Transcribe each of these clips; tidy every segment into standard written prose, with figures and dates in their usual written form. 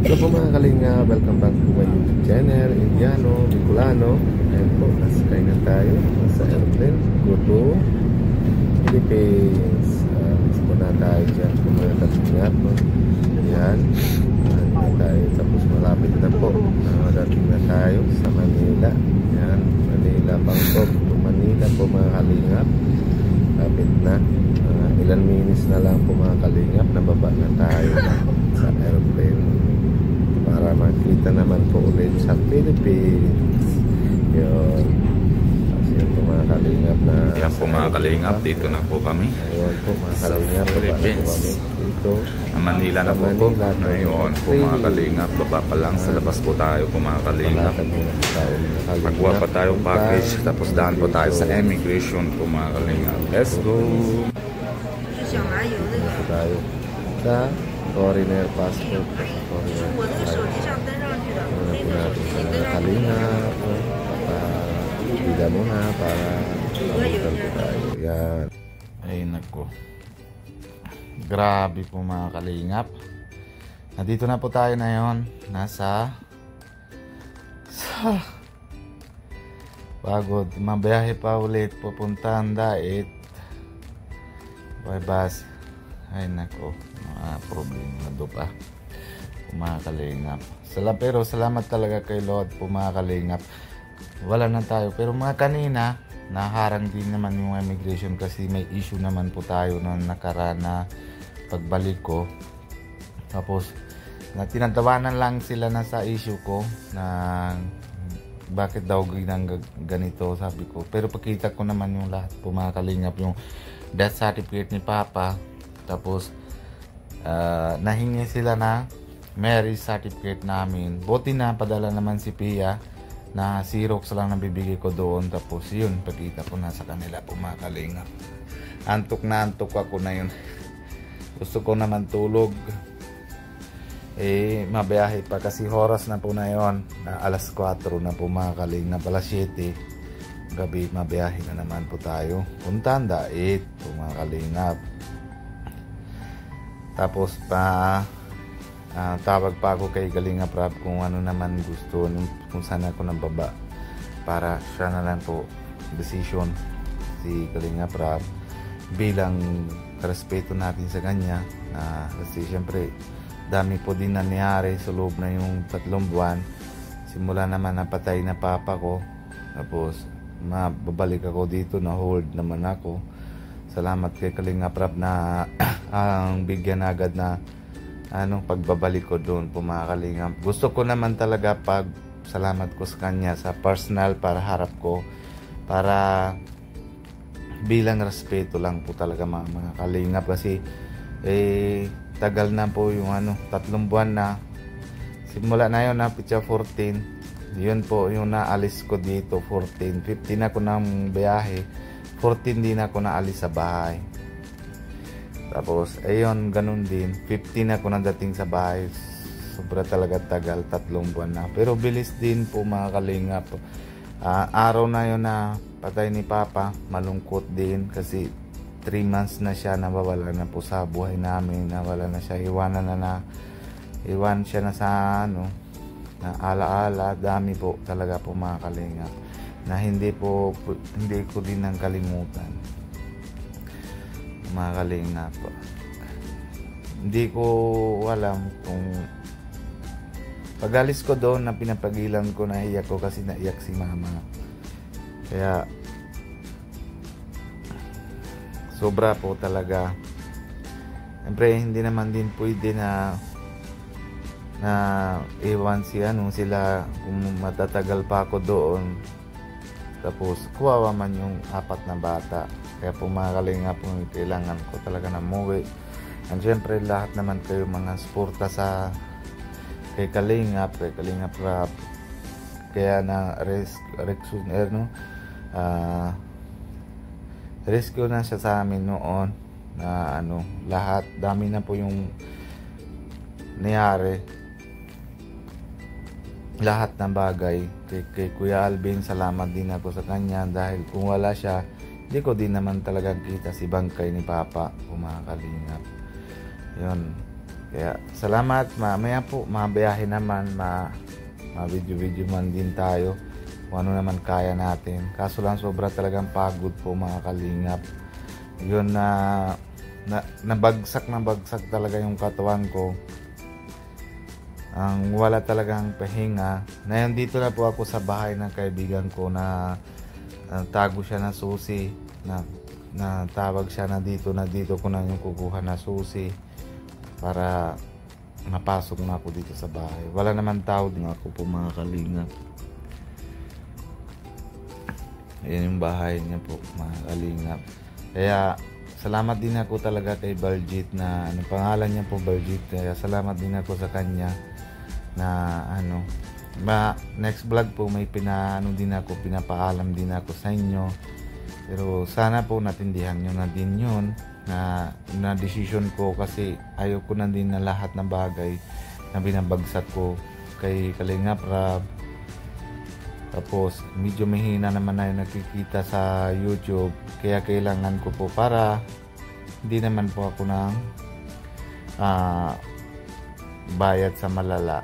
So po mga kalinga, welcome back to my YouTube channel, Indiano, Bicolano. Ayan po, nasakay na tayo sa airplane, go to Philippines. Gusto na tayo dyan, kumagalingat po. Ayan, na tayo, tapos malapit na po. Dating na tayo sa Manila. Ayan, Manila, Bangkok to Manila po mga kalingap. Lapit na, ilan minutes na lang po mga kalingap, nababa na tayo sa airplane para makita naman po ulit sa Philippines. Yun, kasi yun po mga kalingap na yan po mga kalingap, dito na po kami. Ayun po mga kalingap, baba na po kami dito Manila na po po. Ngayon po mga kalingap, baba pa lang, sa labas po tayo po mga kalingap. Magkuha pa tayong package, tapos daan po tayo sa immigration po mga kalingap. Let's go! Dito tayo sa foreigner passport. Kalingap, pila muna para pamagal tayo. Yan. Ay nako, grabe po mga kalingap. Nandito na po tayo na yon. Nasa pagod, mabiyahe pa ulit pupuntahan Dait by bus. Ay nako, mga problema do pa mga kalingap. Pero salamat talaga kay Lord po mga kalingap, wala na tayo. Pero mga kanina naharang din naman yung immigration kasi may issue naman po tayo nung nakaraan na pagbalik ko. Tapos na tinatawanan lang sila na sa issue ko na bakit daw ganito, sabi ko. Pero pakita ko naman yung lahat po mga kalingap, yung death certificate ni Papa. Tapos nahingi sila na marriage certificate namin. Buti na padala naman si Pia na Xerox lang nabibigay ko doon. Tapos yun, pakita ko na sa kanila po mga kalingap. Antok na antok ako na yun. Gusto ko naman tulog. Mabiyahe pa kasi oras na po na yun, na alas 4 na po mga kalingap, alas 7 gabi, mabiyahe na naman po tayo puntahan Dait po mga kalingap. Tapos tawag pa ako kay Kalingap Rab kung ano naman gusto, kung saan ako nababa, para siya na lang po decision, si Kalingap Rab, bilang respeto natin sa kanya. Kasi syempre dami po din nangyari sa loob na yung 3 buwan. Simula naman napatay na papa ko, tapos mababalik ako dito, na hold naman ako. Salamat kay Kalingap Rab na ang bigyan agad na pagbabalik ko doon po mga kalingap. Gusto ko naman talaga pag salamat ko sa kanya sa personal, para harap ko, para bilang respeto lang po talaga mga kalingap. Kasi tagal na po yung 3 buwan na. Simula na yun na pitsa 14. Yun po yung naalis ko dito 14. 15 ako ng biyahe, 14 din ako naalis sa bahay. Tapos ayun, ganun din, 15 ako nadating sa bahay. Sobra talaga tagal, 3 buwan na. Pero bilis din po mga kalingap. Araw na yun na patay ni Papa, malungkot din kasi 3 months na siya, nawawala na po sa buhay namin. Nawala na siya, iwan siya na sa na alaala. Dami po talaga po mga kalingap na hindi ko din nang kalimutan mga kalingap. Hindi ko alam kung pag-alis ko doon na pinapagilan ko, naiyak ko kasi naiyak si mama. Kaya sobra po talaga. Siyempre hindi naman din pwede na iwan sila kung matatagal pa ako doon. Tapos kuwawa man yung 4 na bata. Kaya po mga kalingap, kailangan ko talaga na umuwi. And syempre lahat naman kayo mga suporta sa kay Kalingap Rab. Kaya na rescue na siya sa amin noon na lahat, dami na po yung nangyari, lahat ng bagay. Kay Kuya Alvin, salamat din ako sa kanya, dahil kung wala siya, hindi ko din naman talaga kita si bangkay ni Papa, mga kalingap. Yun, Kaya salamat, mamaya po mabiyahe naman, ma-video man din tayo kung ano naman kaya natin. Kaso lang sobra talagang pagod po mga kalingap. Yun nabagsak talaga yung katawan ko. Ang wala talagang pahinga. Ngayon dito na po ako sa bahay ng kaibigan ko na tago siya na susi, na tawag siya na dito ko na yung kukuha na susi para mapasok na ako dito sa bahay. Wala naman tao din ako po mga kalingap. Ayan yung bahay niya po mga kalingap. Kaya salamat din ako talaga kay Baljit na pangalan niya po, Baljit. Kaya salamat din ako sa kanya na next vlog po may pinapaalam din ako sa inyo. Pero sana po natindihan nyo na din yun na decision ko, kasi ayoko na din na lahat ng bagay na binabagsak ko kay Kalingap Rab. Tapos medyo mahina naman na yung nakikita sa YouTube, kaya kailangan ko po para hindi naman po ako ng bayad sa malala,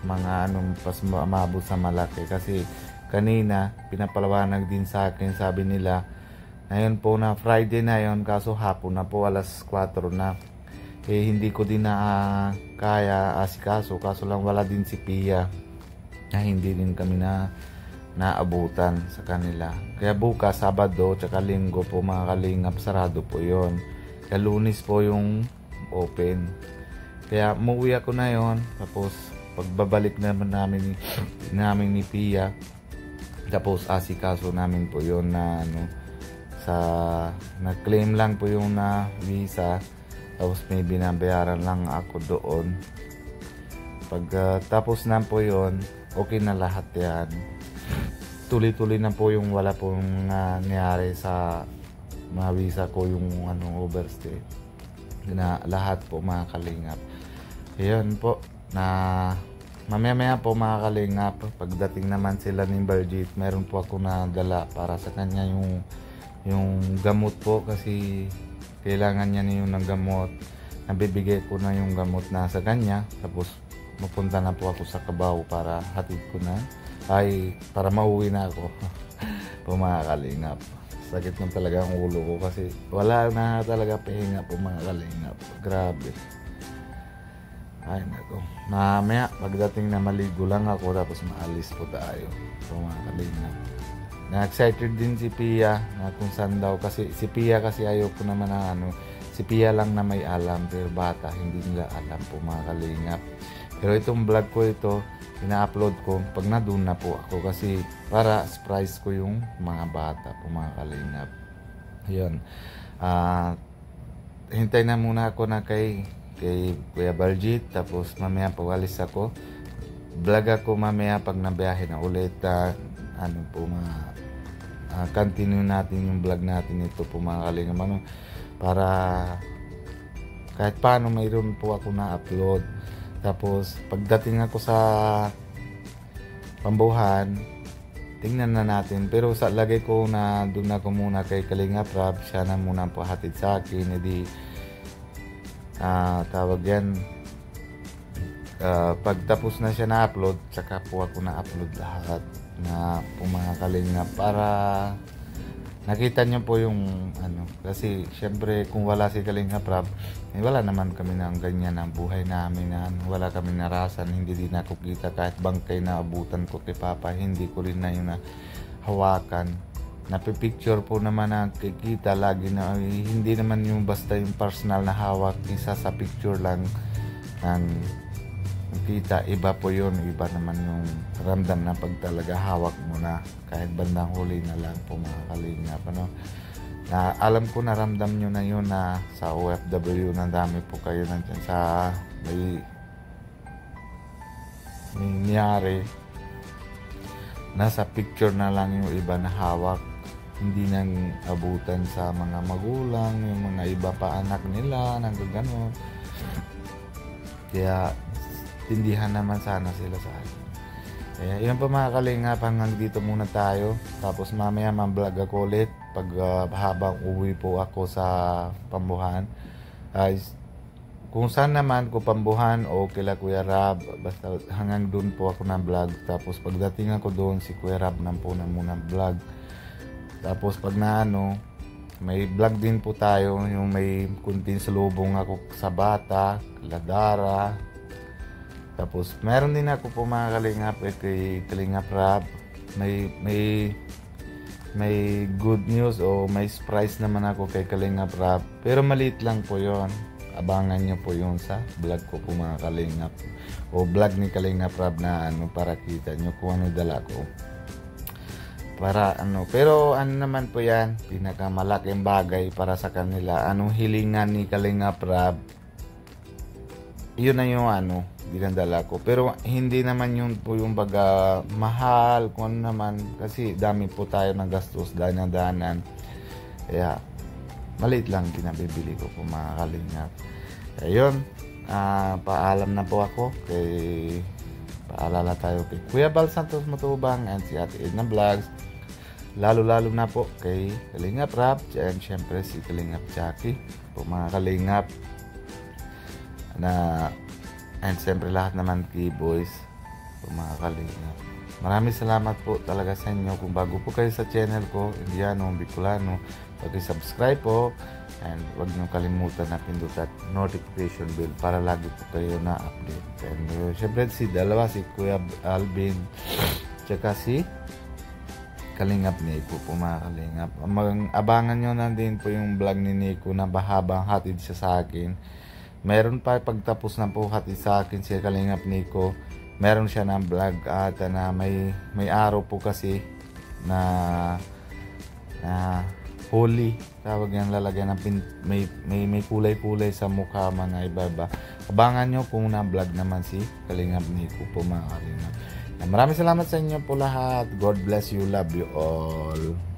mga pas maabot sa malaki. Kasi kanina pinapalawanag din sa akin, sabi nila ngayon po na Friday na yon, kaso hapon na po, alas 4 na. Hindi ko din na kaya asikaso, kaso lang wala din si Pia na hindi din kami naabutan sa kanila. Kaya bukas Sabado tsaka Linggo po mga kalingap, sarado po yon. Kaya Lunes po yung open. Kaya umuwi ako na yon. Tapos pagbabalik naman namin ni Pia, tapos asikaso namin po yon na na-claim lang po yung visa, tapos may binabayaran lang ako doon. Pag tapos na po yon, okay na lahat yan. Tuloy-tuloy na po yung wala pong nangyari sa mga visa ko, yung overstay na lahat po mga kalingap. Ayun po, na mamaya po mga kalingap, pagdating naman sila ni Baljit, meron po ako na dala para sa kanya yung gamot po, kasi kailangan niya na yung ng gamot. Nabibigay ko na yung gamot na sa kanya, tapos mapunta na po ako sa Cubao para hatid ko na, para mauwi na ako. Po mga kalingap, sakit na talaga ang ulo ko kasi wala na talaga pahinga po mga kalingap. Grabe. Ay nako, mamaya pagdating na maligo lang ako, tapos maalis po tayo po mga kalingap. Na-excited din si Pia na kung saan daw, kasi si Pia kasi ayoko naman na si Pia lang na may alam, pero bata hindi nila alam po mga kalingap. Pero itong vlog ko ito, ina-upload ko pag nadun na po ako, kasi para surprise ko yung mga bata po mga kalingap. Ayun, hintay na muna ako na kay Kuya Baljit, tapos mamaya pawalis ako. Vlog ako mamaya pag nabiyahe na ulit. Continue natin yung vlog natin ito po mga kalingap, para kahit paano mayroon po ako na-upload. Tapos pagdating ako sa Pambuhan, tingnan na natin. Pero sa lagay ko na doon ako muna kay Kalingap Rab, siya na muna po hatid sa akin. Tawag yan, pagtapos na siya na-upload, tsaka po ako na-upload lahat na po mga kalingap, para nakita nyo po yung kasi syempre kung wala si Kalingap Rab, wala naman kami ng ganyan ang buhay namin, wala kami narasan. Hindi din ako kita kahit bangkay na abutan ko kay Papa, hindi ko rin na yun na hawakan. Napipicture po naman na kikita lagi na hindi naman yung basta yung personal na hawak, isa sa picture lang ng kita, iba po yun. Iba naman yung ramdam na pag talaga hawak mo na, kahit bandang huli na lang po mga kalingap, na alam ko naramdam nyo na yun na sa OFW, na dami po kayo nandyan sa may nangyari, nasa picture na lang yung iba na hawak, hindi nang abutan sa mga magulang, yung mga iba pa anak nila nang gano'n. Kaya tindihan naman sana sila sa akin. Kaya yun pa mga kalingap, hanggang dito muna tayo. Tapos mamaya ma-vlog ako ulit pag habang uwi po ako sa Pambuhan. kung saan naman ko pambuhan o kila Kuya Rab, basta hanggang doon po ako na vlog. Tapos pagdating ako doon, si Kuya Rab na po na muna vlog. Tapos pag na may vlog din po tayo, yung may kunting salubong ako sa bata, Ladara. Tapos meron din ako po mga kalingap kay Kalingap Rab. May good news o may surprise naman ako kay Kalingap Rab. Pero maliit lang po yon. Abangan nyo po yun sa vlog ko po mga kalingap. O vlog ni Kalingap Rab na para kita nyo kung ano dala ko. Para pero naman po yan, pinakamalaking bagay para sa kanila. Anong hilingan ni Kalingap Rab, yun na yung dinadala ko. Pero hindi naman yun po yung baga mahal kung ano naman, kasi dami po tayo ng gastos danan. Kaya maliit lang pinabibili ko po mga kalingap. Ayun, paalam na po ako paalala tayo kay Kuya Bal Santos Matubang and si Ate Edna Vlogs, lalo na po kay Kalingap Rab and syempre si Kalingap Jackie po mga kalingap and syempre lahat naman kay boys po mga kalingap. Maraming salamat po talaga sa inyo. Kung bago po kayo sa channel ko, Indiano Bicolano, pag-subscribe po and huwag nyo kalimutan na pindutan notification bell para lagi po kayo na update. And syempre si Kuya Alvin tsaka si Kalingap Nico po mga kalingap. Abangan nyo na din po yung vlog ni Nico na bahabang hatid siya sa akin. Meron pa pagtapos na po hatid sa akin si Kalingap Nico, meron siya ng vlog at na may araw po kasi na holy, tawag yan, lalagyan ng may kulay-kulay sa mukha mga iba-iba. Abangan nyo kung na-vlog naman si Kalingap Nico po mga kalingap. Maraming salamat sa inyo po lahat. God bless you. Love you all.